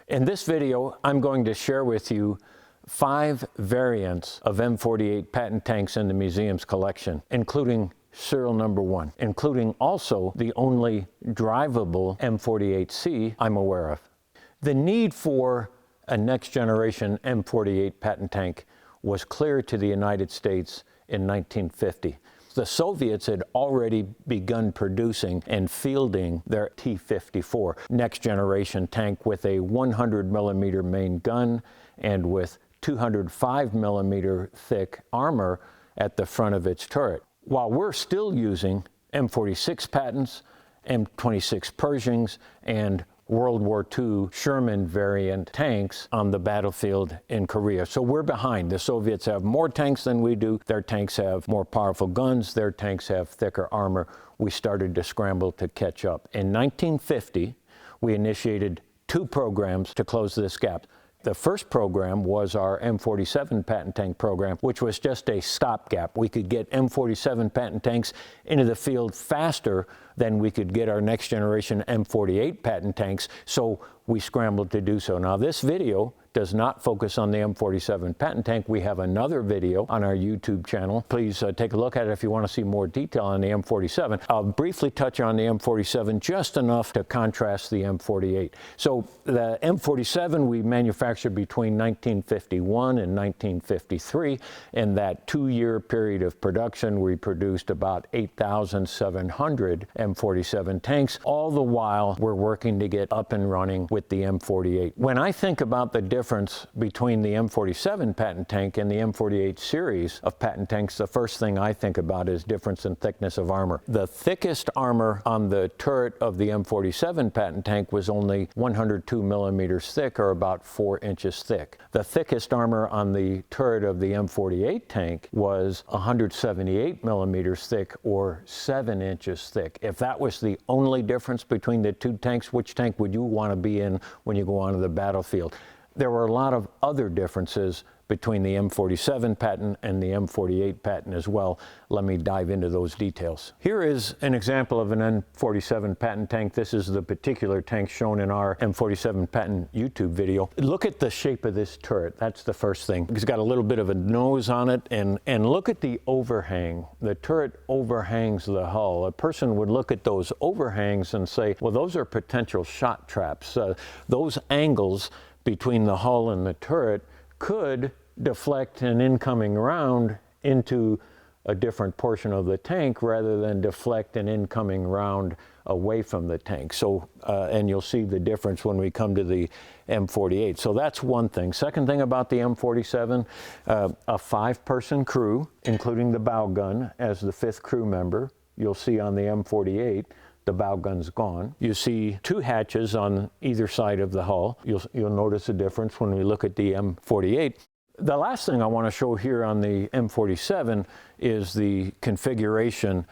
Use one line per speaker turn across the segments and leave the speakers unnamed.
In this video, I'm going to share with you 5 variants of M48 Patton tanks in the museum's collection, including serial number 1, including also the only drivable M48C I'm aware of. The need for a next-generation M48 Patton tank was clear to the United States in 1950. The Soviets had already begun producing and fielding their T54 next-generation tank with a 100mm main gun and with 205mm thick armor at the front of its turret. While we're still using M46 Pattons, M26 Pershings, and World War II Sherman variant tanks on the battlefield in Korea. So we're behind. The Soviets have more tanks than we do. Their tanks have more powerful guns. Their tanks have thicker armor. We started to scramble to catch up. In 1950, we initiated 2 programs to close this gap. The first program was our M47 Patton tank program, which was just a stopgap. We could get M47 Patton tanks into the field faster than we could get our next generation M48 Patton tanks, so we scrambled to do so. Now, this video does not focus on the M47 Patton tank. We have another video on our YouTube channel. Please take a look at it if you want to see more detail on the M47. I'll briefly touch on the M47, just enough to contrast the M48. So the M47 we manufactured between 1951 and 1953. In that 2-year period of production, we produced about 8,700 M47 tanks. All the while, we're working to get up and running with the M48. When I think about the difference between the M47 Patton tank and the M48 series of Patton tanks, the first thing I think about is difference in thickness of armor. The thickest armor on the turret of the M47 Patton tank was only 102mm thick, or about 4 inches thick. The thickest armor on the turret of the M48 tank was 178mm thick, or 7 inches thick. If that was the only difference between the 2 tanks, which tank would you want to be in when you go onto the battlefield? There were a lot of other differences between the M47 Patton and the M48 Patton as well. Let me dive into those details. Here is an example of an M47 Patton tank. This is the particular tank shown in our M47 Patton YouTube video. Look at the shape of this turret. That's the first thing. It's got a little bit of a nose on it, and look at the overhang. The turret overhangs the hull. A person would look at those overhangs and say, well, those are potential shot traps. Those angles between the hull and the turret could deflect an incoming round into a different portion of the tank rather than deflect an incoming round away from the tank. So, and you'll see the difference when we come to the M48. So that's one thing. Second thing about the M47, a 5-person crew, including the bow gun as the 5th crew member. You'll see on the M48, the bow gun's gone. You see 2 hatches on either side of the hull. You'll notice a difference when we look at the M48. The last thing I want to show here on the M47 is the configuration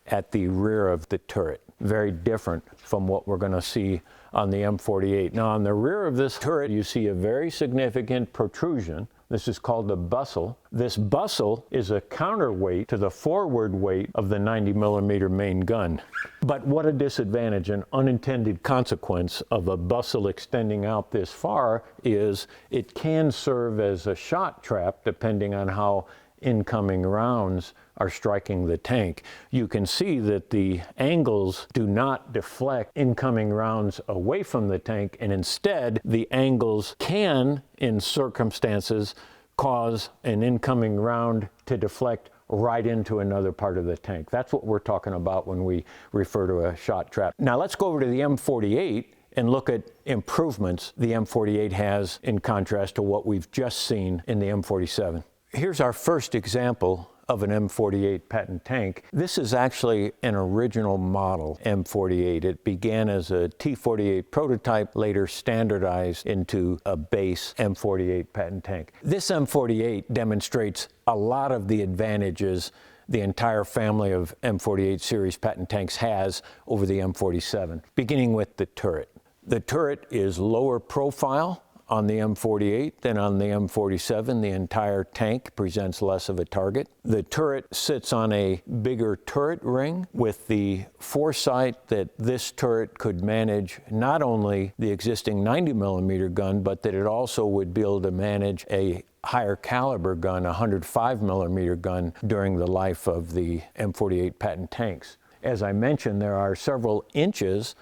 at the rear of the turret. Very different from what we're going to see on the M48. Now, on the rear of this turret, you see a very significant protrusion. This is called the bustle. This bustle is a counterweight to the forward weight of the 90mm main gun. But what a disadvantage, an unintended consequence of a bustle extending out this far is it can serve as a shot trap depending on how incoming rounds are striking the tank. You can see that the angles do not deflect incoming rounds away from the tank, and instead the angles can, in circumstances, cause an incoming round to deflect right into another part of the tank. That's what we're talking about when we refer to a shot trap. Now let's go over to the M48 and look at improvements the M48 has in contrast to what we've just seen in the M47. Here's our first example of an M48 Patton tank. This is actually an original model M48. It began as a T48 prototype, later standardized into a base M48 Patton tank. This M48 demonstrates a lot of the advantages the entire family of M48 series Patton tanks has over the M47, beginning with the turret. The turret is lower profile on the M48 than on the M47. The entire tank presents less of a target. The turret sits on a bigger turret ring with the foresight that this turret could manage not only the existing 90mm gun, but that it also would be able to manage a higher caliber gun, a 105mm gun, during the life of the M48 Patton tanks. As I mentioned, there are several inches,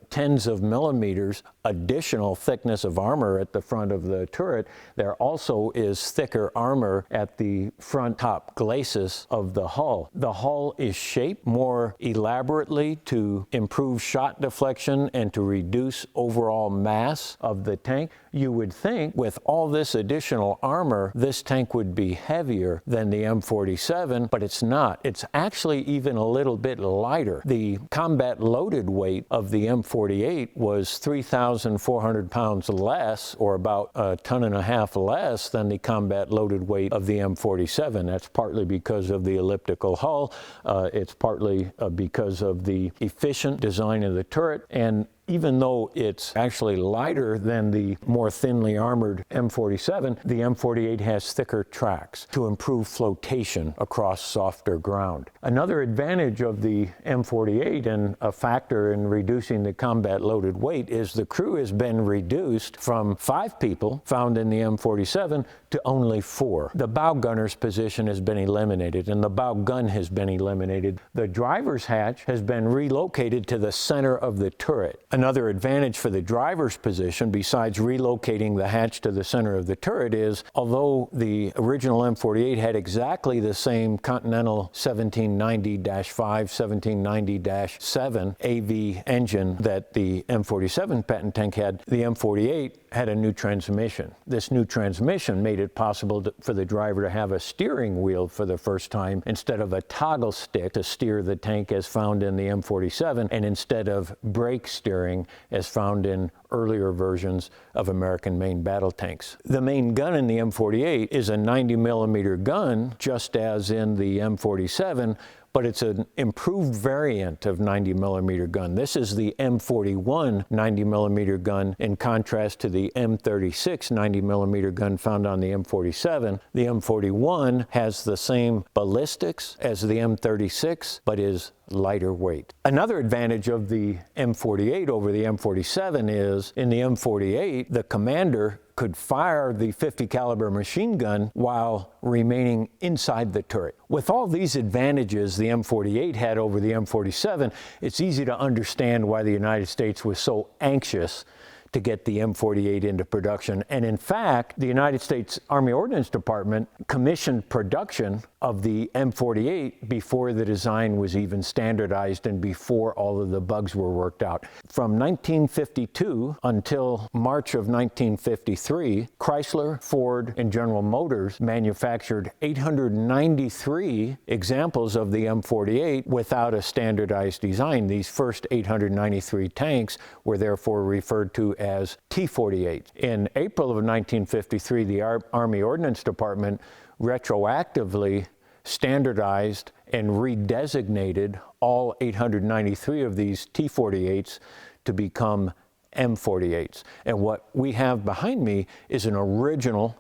tens of millimeters additional thickness of armor at the front of the turret. There also is thicker armor at the front top glacis of the hull. The hull is shaped more elaborately to improve shot deflection and to reduce overall mass of the tank. You would think with all this additional armor, this tank would be heavier than the M47, but it's not. It's actually even a little bit lighter. The combat loaded weight of the M48 was 3,400 pounds less, or about a ton and a half less than the combat loaded weight of the M47. That's partly because of the elliptical hull. It's partly because of the efficient design of the turret, and even though it's actually lighter than the more thinly armored M47, the M48 has thicker tracks to improve flotation across softer ground. Another advantage of the M48, and a factor in reducing the combat loaded weight, is the crew has been reduced from 5 people found in the M47 to only 4. The bow gunner's position has been eliminated, and the bow gun has been eliminated. The driver's hatch has been relocated to the center of the turret. Another advantage for the driver's position, besides relocating the hatch to the center of the turret, is although the original M48 had exactly the same Continental 1790-5, 1790-7 AV engine that the M47 Patton tank had, the M48 had a new transmission. This new transmission made it possible for the driver to have a steering wheel for the first time instead of a toggle stick to steer the tank as found in the M47, and instead of brake steering as found in earlier versions of American main battle tanks. The main gun in the M48 is a 90mm gun, just as in the M47, but it's an improved variant of 90mm gun. This is the M41 90mm gun in contrast to the M36 90mm gun found on the M47. The M41 has the same ballistics as the M36, but is lighter weight. Another advantage of the M48 over the M47 is in the M48, the commander could fire the 50 caliber machine gun while remaining inside the turret. With all these advantages the M48 had over the M47, it's easy to understand why the United States was so anxious to get the M48 into production. And in fact, the United States Army Ordnance Department commissioned production of the M48 before the design was even standardized and before all of the bugs were worked out. From 1952 until March of 1953, Chrysler, Ford, and General Motors manufactured 893 examples of the M48 without a standardized design. These first 893 tanks were therefore referred to as T48. In April of 1953, the Army Ordnance Department retroactively standardized and redesignated all 893 of these T48s to become M48s. And what we have behind me is an original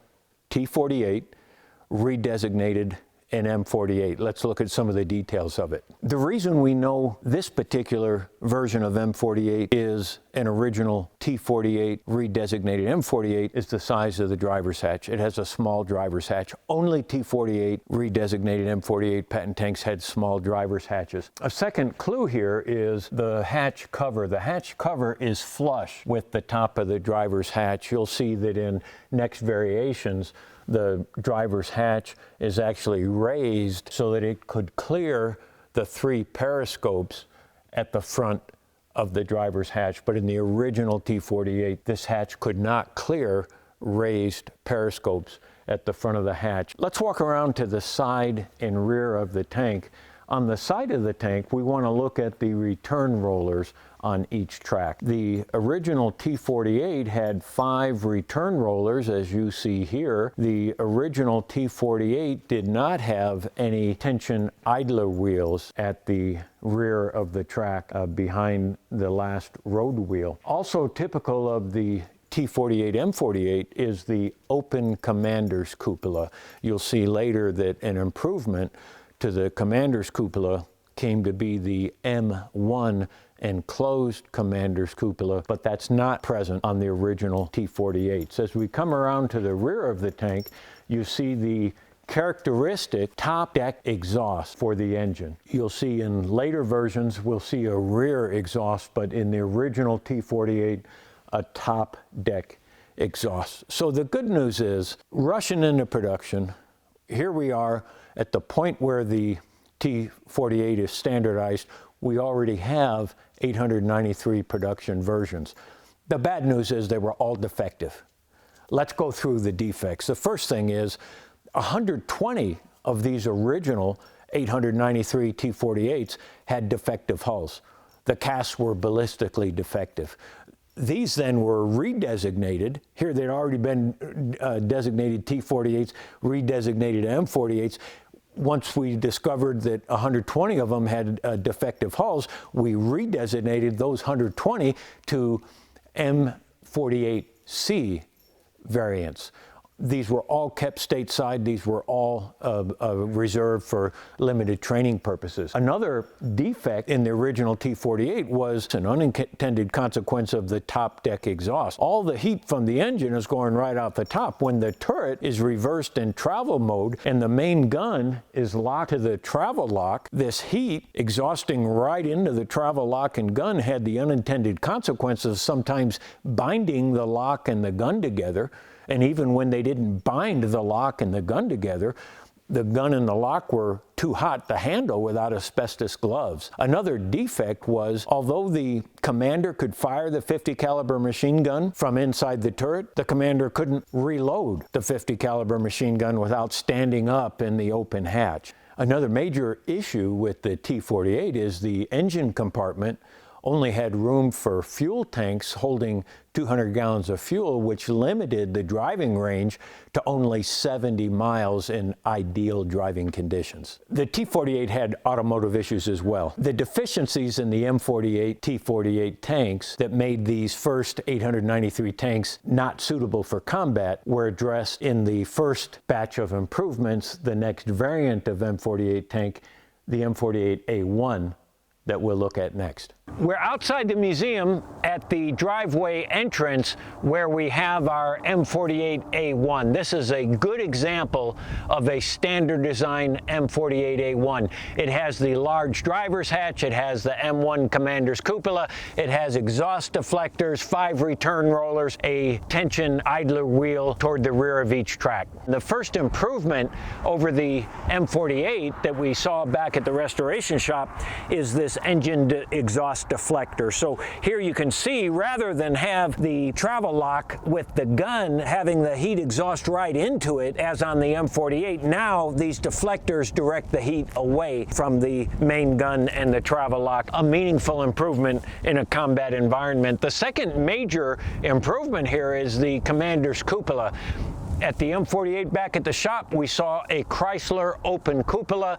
T48 redesignated an M48. Let's look at some of the details of it. The reason we know this particular version of M48 is an original T48 redesignated M48 is the size of the driver's hatch. It has a small driver's hatch. Only T48 redesignated M48 Patton tanks had small driver's hatches. A second clue here is the hatch cover. The hatch cover is flush with the top of the driver's hatch. You'll see that in next variations, the driver's hatch is actually raised so that it could clear the 3 periscopes at the front of the driver's hatch. But in the original T48, this hatch could not clear raised periscopes at the front of the hatch. Let's walk around to the side and rear of the tank. On the side of the tank, we want to look at the return rollers on each track. The original T48 had 5 return rollers, as you see here. The original T48 did not have any tension idler wheels at the rear of the track behind the last road wheel. Also typical of the T48 M48 is the open commander's cupola. You'll see later that an improvement to the commander's cupola came to be the M1 enclosed commander's cupola, but that's not present on the original T48s. As we come around to the rear of the tank, you see the characteristic top deck exhaust for the engine. You'll see in later versions, we'll see a rear exhaust, but in the original T48, a top deck exhaust. So the good news is, rushing into production, here we are at the point where the T48 is standardized. We already have 893 production versions. The bad news is they were all defective. Let's go through the defects. The first thing is 120 of these original 893 T48s had defective hulls. The casts were ballistically defective. These then were redesignated. Here they'd already been designated T48s, redesignated M48s. Once we discovered that 120 of them had defective hulls, we redesignated those 120 to M48C variants. These were all kept stateside. These were all reserved for limited training purposes. Another defect in the original T48 was an unintended consequence of the top deck exhaust. All the heat from the engine is going right out the top. When the turret is reversed in travel mode and the main gun is locked to the travel lock, this heat exhausting right into the travel lock and gun had the unintended consequences, sometimes binding the lock and the gun together. And even when they didn't bind the lock and the gun together, the gun and the lock were too hot to handle without asbestos gloves. Another defect was, although the commander could fire the 50 caliber machine gun from inside the turret, the commander couldn't reload the 50 caliber machine gun without standing up in the open hatch. Another major issue with the T48 is the engine compartment only had room for fuel tanks holding 200 gallons of fuel, which limited the driving range to only 70 miles in ideal driving conditions. The T48 had automotive issues as well. The deficiencies in the M48 T48 tanks that made these first 893 tanks not suitable for combat were addressed in the first batch of improvements, the next variant of M48 tank, the M48A1, that we'll look at next. We're outside the museum at the driveway entrance where we have our M48A1. This is a good example of a standard design M48A1. It has the large driver's hatch, it has the M1 commander's cupola, it has exhaust deflectors, 5 return rollers, a tension idler wheel toward the rear of each track. The first improvement over the M48 that we saw back at the restoration shop is this engine exhaust deflector. So here you can see, rather than have the travel lock with the gun having the heat exhaust right into it as on the M48, now these deflectors direct the heat away from the main gun and the travel lock. A meaningful improvement in a combat environment. The second major improvement here is the commander's cupola. At the M48 back at the shop, we saw a Chrysler open cupola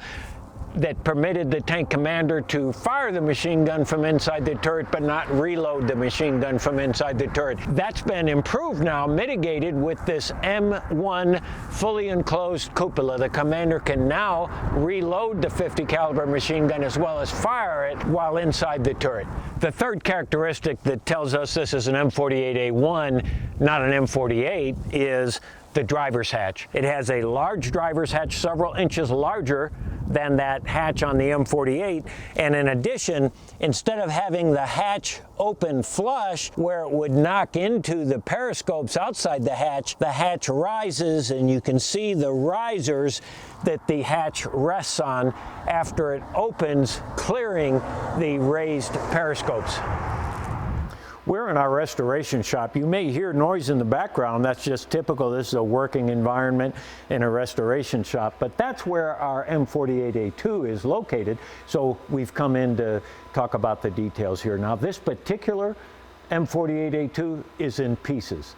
that permitted the tank commander to fire the machine gun from inside the turret but not reload the machine gun from inside the turret. That's been improved now, mitigated with this M1 fully enclosed cupola. The commander can now reload the 50 caliber machine gun as well as fire it while inside the turret. The third characteristic that tells us this is an M48A1, not an M48, is the driver's hatch. It has a large driver's hatch, several inches larger than that hatch on the M48, and in addition, instead of having the hatch open flush where it would knock into the periscopes outside the hatch rises, and you can see the risers that the hatch rests on after it opens, clearing the raised periscopes. We're in our restoration shop. You may hear noise in the background. That's just typical. This is a working environment in a restoration shop, but that's where our M48A2 is located. So we've come in to talk about the details here. Now, this particular M48A2 is in pieces.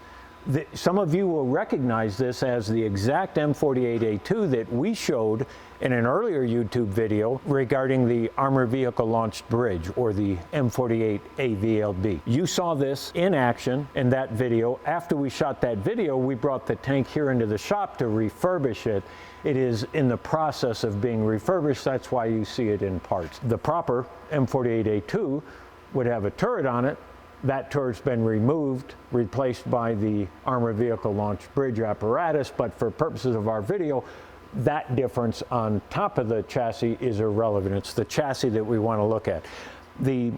Some of you will recognize this as the exact M48A2 that we showed in an earlier YouTube video regarding the Armored Vehicle Launched Bridge, or the M48 AVLB. You saw this in action in that video. After we shot that video, we brought the tank here into the shop to refurbish it. It is in the process of being refurbished. That's why you see it in parts. The proper M48A2 would have a turret on it. That turret's been removed, replaced by the Armored Vehicle Launched Bridge apparatus, but for purposes of our video, that difference on top of the chassis is irrelevant. It's the chassis that we want to look at. There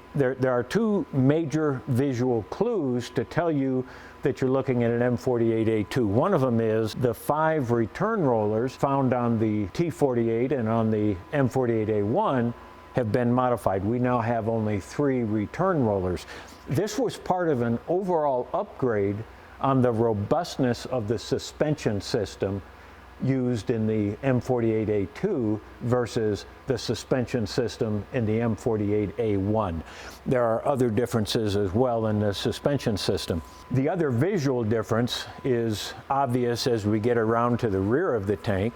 are two major visual clues to tell you that you're looking at an M48A2. One of them is the 5 return rollers found on the T48 and on the M48A1 have been modified. We now have only 3 return rollers. This was part of an overall upgrade on the robustness of the suspension system used in the M48A2 versus the suspension system in the M48A1. There are other differences as well in the suspension system. The other visual difference is obvious as we get around to the rear of the tank.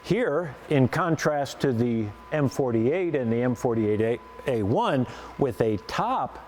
Here, in contrast to the M48 and the M48A1, with a top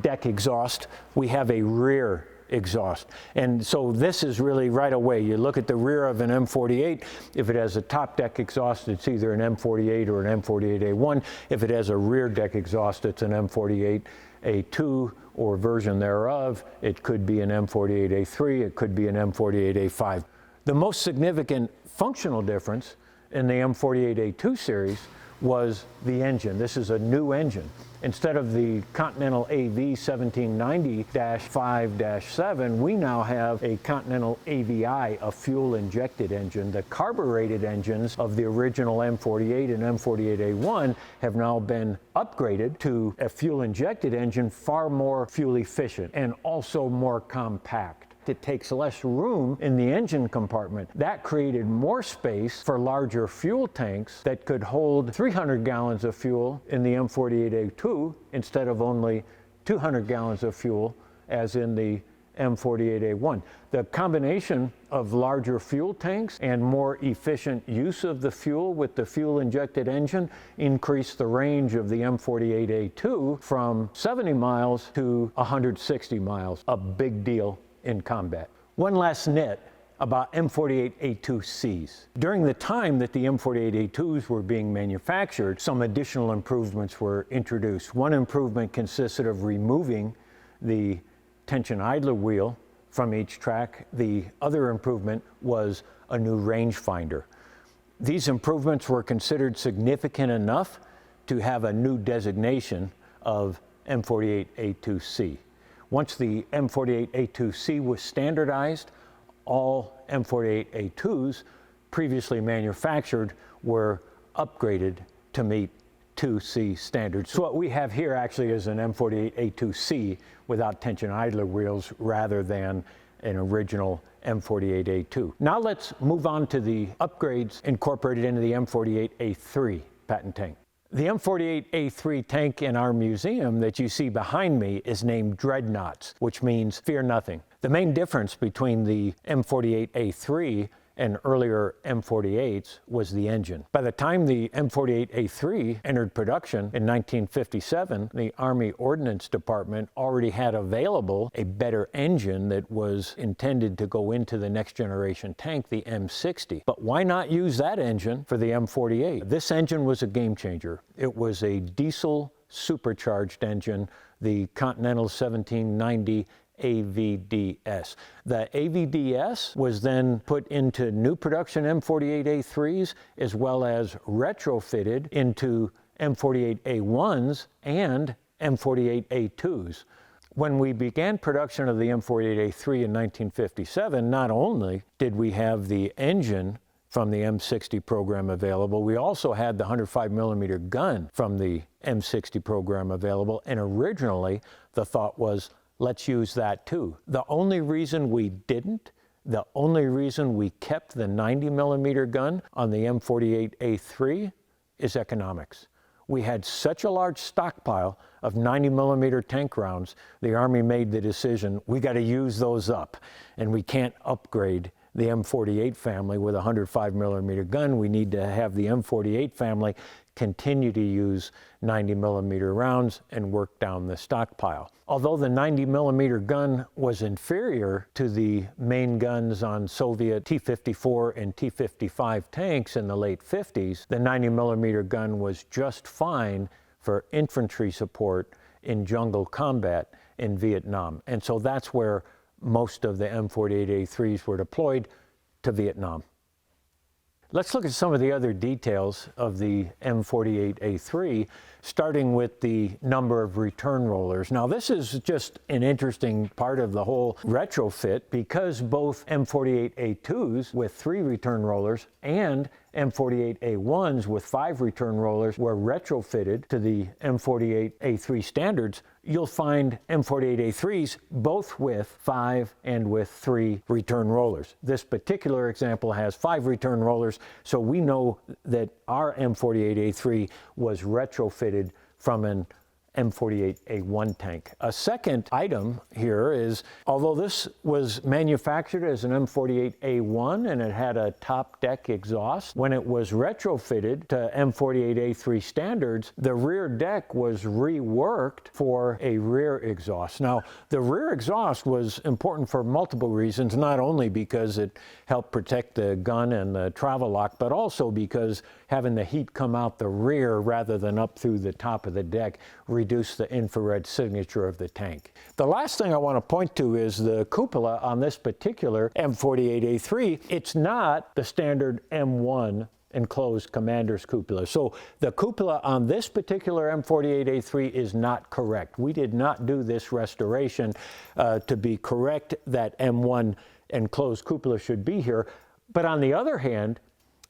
deck exhaust, we have a rear exhaust. And so this is really right away. You look at the rear of an M48, if it has a top deck exhaust, it's either an M48 or an M48A1. If it has a rear deck exhaust, it's an M48A2 or version thereof. It could be an M48A3, it could be an M48A5. The most significant functional difference in the M48A2 series was the engine. This is a new engine. Instead of the Continental AV 1790-5-7, we now have a Continental AVI, a fuel-injected engine. The carbureted engines of the original M48 and M48A1 have now been upgraded to a fuel-injected engine, far more fuel efficient and also more compact. It takes less room in the engine compartment. That created more space for larger fuel tanks that could hold 300 gallons of fuel in the M48A2 instead of only 200 gallons of fuel as in the M48A1. The combination of larger fuel tanks and more efficient use of the fuel with the fuel-injected engine increased the range of the M48A2 from 70 miles to 160 miles, a big deal in combat. One last nit about M48A2Cs. During the time that the M48A2s were being manufactured, some additional improvements were introduced. One improvement consisted of removing the tension idler wheel from each track. The other improvement was a new rangefinder. These improvements were considered significant enough to have a new designation of M48A2C. Once the M48A2C was standardized, all M48A2s previously manufactured were upgraded to meet 2C standards. So what we have here actually is an M48A2C without tension idler wheels rather than an original M48A2. Now let's move on to the upgrades incorporated into the M48A3 Patton tank. The M48A3 tank in our museum that you see behind me is named Dreadnoughts, which means fear nothing. The main difference between the M48A3 and earlier M48s was the engine. By the time the M48A3 entered production in 1957, the Army Ordnance Department already had available a better engine that was intended to go into the next generation tank, the M60. But why not use that engine for the M48? This engine was a game changer. It was a diesel supercharged engine, the Continental 1790 AVDS. The AVDS was then put into new production M48A3s as well as retrofitted into M48A1s and M48A2s. When we began production of the M48A3 in 1957, not only did we have the engine from the M60 program available, we also had the 105mm gun from the M60 program available, and originally the thought was, let's use that too. The only reason we didn't, the only reason we kept the 90mm gun on the M48A3 is economics. we had such a large stockpile of 90mm tank rounds, the Army made the decision, we got to use those up, and we can't upgrade the M48 family with a 105mm gun. We need to have the M48 family continue to use 90mm rounds and work down the stockpile. Although the 90mm gun was inferior to the main guns on Soviet T54 and T55 tanks in the late 50s, the 90mm gun was just fine for infantry support in jungle combat in Vietnam. And so that's where most of the M48A3s were deployed, to Vietnam. Let's look at some of the other details of the M48A3, starting with the number of return rollers. Now, this is just an interesting part of the whole retrofit, because both M48A2s with 3 return rollers and M48A1s with 5 return rollers were retrofitted to the M48A3 standards. You'll find M48A3s both with 5 and with 3 return rollers. This particular example has 5 return rollers, so we know that our M48A3 was retrofitted from an M48A1 tank. A second item here is, although this was manufactured as an M48A1 and it had a top deck exhaust, when it was retrofitted to M48A3 standards, the rear deck was reworked for a rear exhaust. Now, the rear exhaust was important for multiple reasons, not only because it helped protect the gun and the travel lock, but also because having the heat come out the rear rather than up through the top of the deck reduce the infrared signature of the tank. The last thing I want to point to is the cupola on this particular M48A3. It's not the standard M1 enclosed commander's cupola. So the cupola on this particular M48A3 is not correct. We did not do this restoration to be correct that M1 enclosed cupola should be here. But on the other hand,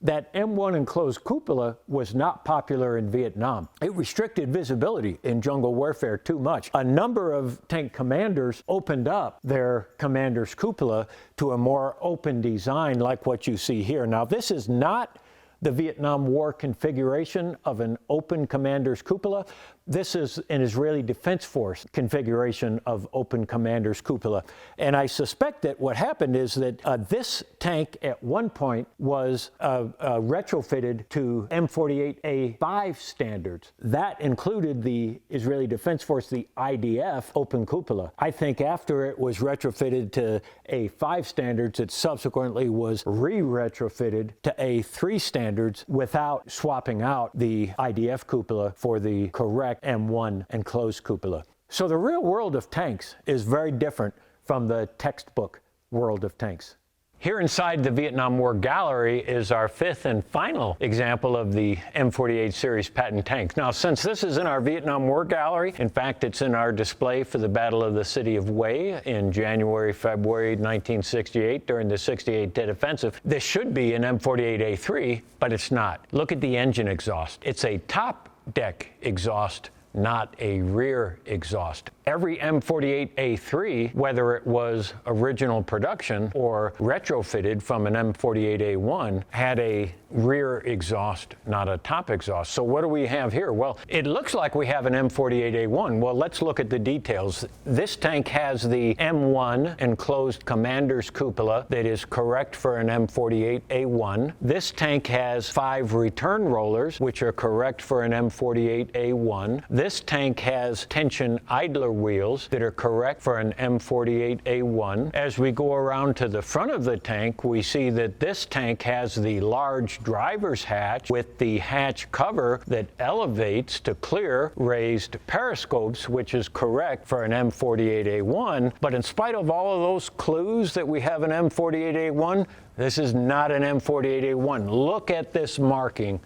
that M1 enclosed cupola was not popular in Vietnam. It restricted visibility in jungle warfare too much. A number of tank commanders opened up their commander's cupola to a more open design like what you see here. Now, this is not the Vietnam War configuration of an open commander's cupola. This is an Israeli Defense Force configuration of open commander's cupola. And I suspect that what happened is that this tank at one point was retrofitted to M48A5 standards. That included the Israeli Defense Force, the IDF, open cupola. I think after it was retrofitted to A5 standards, it subsequently was re-retrofitted to A3 standards without swapping out the IDF cupola for the correct M1 enclosed cupola. So the real world of tanks is very different from the textbook world of tanks. Here inside the Vietnam War gallery is our 5th and final example of the M48 series Patton tanks. Now, since this is in our Vietnam War gallery, in fact, it's in our display for the Battle of the City of Hue in January, February 1968 during the 68 Tet Offensive, this should be an M48A3, but it's not. Look at the engine exhaust. It's a top deck exhaust, not a rear exhaust. Every M48A3, whether it was original production or retrofitted from an M48A1, had a rear exhaust, not a top exhaust. So what do we have here? Well, it looks like we have an M48A1. Well, let's look at the details. This tank has the M1 enclosed commander's cupola that is correct for an M48A1. This tank has 5 return rollers, which are correct for an M48A1. This tank has tension idler wheels that are correct for an M48A1. As we go around to the front of the tank, we see that this tank has the large driver's hatch with the hatch cover that elevates to clear raised periscopes, which is correct for an M48A1. But in spite of all of those clues that we have an M48A1, this is not an M48A1. Look at this marking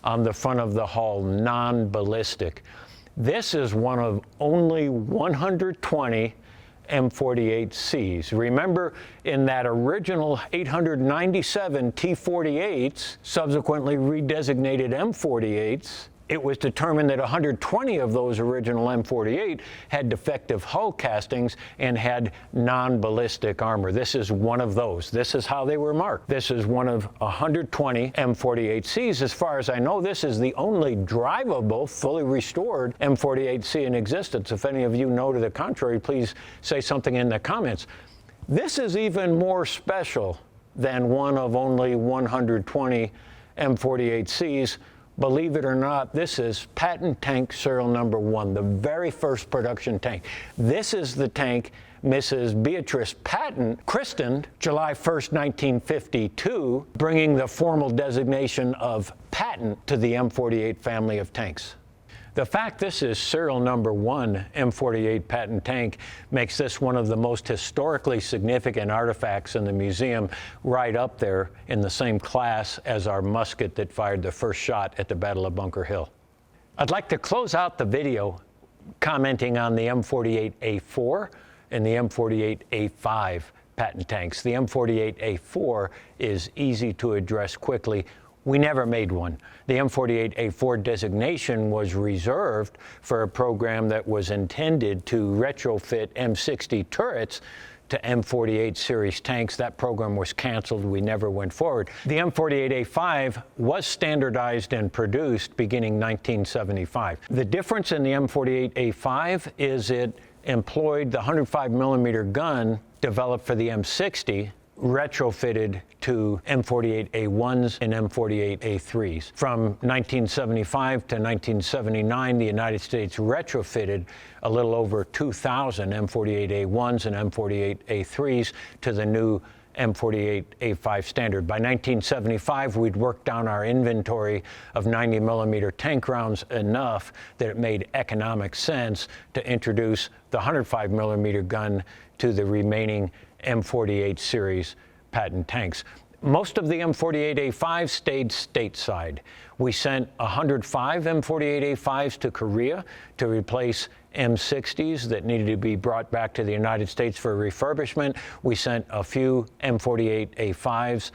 on the front of the hull, non-ballistic. This is one of only 120 M48Cs. Remember, in that original 897 T48s, subsequently redesignated M48s, It was determined that 120 of those original M48 had defective hull castings and had non-ballistic armor. This is one of those. This is how they were marked. This is one of 120 M48Cs. As far as I know, this is the only drivable, fully restored M48C in existence. If any of you know to the contrary, please say something in the comments. This is even more special than one of only 120 M48Cs. Believe it or not, this is Patton tank serial number 1, the very first production tank. This is the tank Mrs. Beatrice Patton christened July 1st, 1952, bringing the formal designation of Patton to the M48 family of tanks. The fact this is serial number 1 M48 Patton tank makes this one of the most historically significant artifacts in the museum, right up there in the same class as our musket that fired the first shot at the Battle of Bunker Hill. I'd like to close out the video commenting on the M48A4 and the M48A5 Patton tanks. The M48A4 is easy to address quickly. We never made one. The M48A4 designation was reserved for a program that was intended to retrofit M60 turrets to M48 series tanks. That program was canceled. We never went forward. The M48A5 was standardized and produced beginning 1975. The difference in the M48A5 is it employed the 105 millimeter gun developed for the M60, retrofitted to M48A1s and M48A3s. From 1975 to 1979, the United States retrofitted a little over 2,000 M48A1s and M48A3s to the new M48A5 standard. By 1975, we'd worked down our inventory of 90 millimeter tank rounds enough that it made economic sense to introduce the 105 millimeter gun to the remaining M48 series Patton tanks. Most of the M48A5 stayed stateside. We sent 105 M48A5s to Korea to replace M60s that needed to be brought back to the United States for refurbishment. We sent a few M48A5s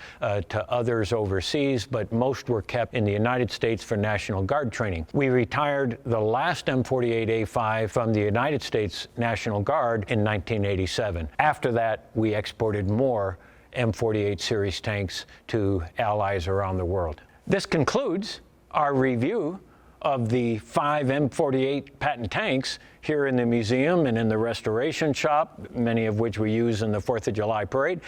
to others overseas, but most were kept in the United States for National Guard training. We retired the last M48A5 from the United States National Guard in 1987. After that, we exported more M48 series tanks to allies around the world. This concludes our review of the 5 M48 Patton tanks here in the museum and in the restoration shop, many of which we use in the 4th of July parade.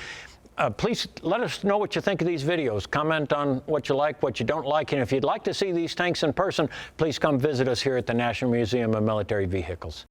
Please let us know what you think of these videos. Comment on what you like, what you don't like, and if you'd like to see these tanks in person, please come visit us here at the National Museum of Military Vehicles.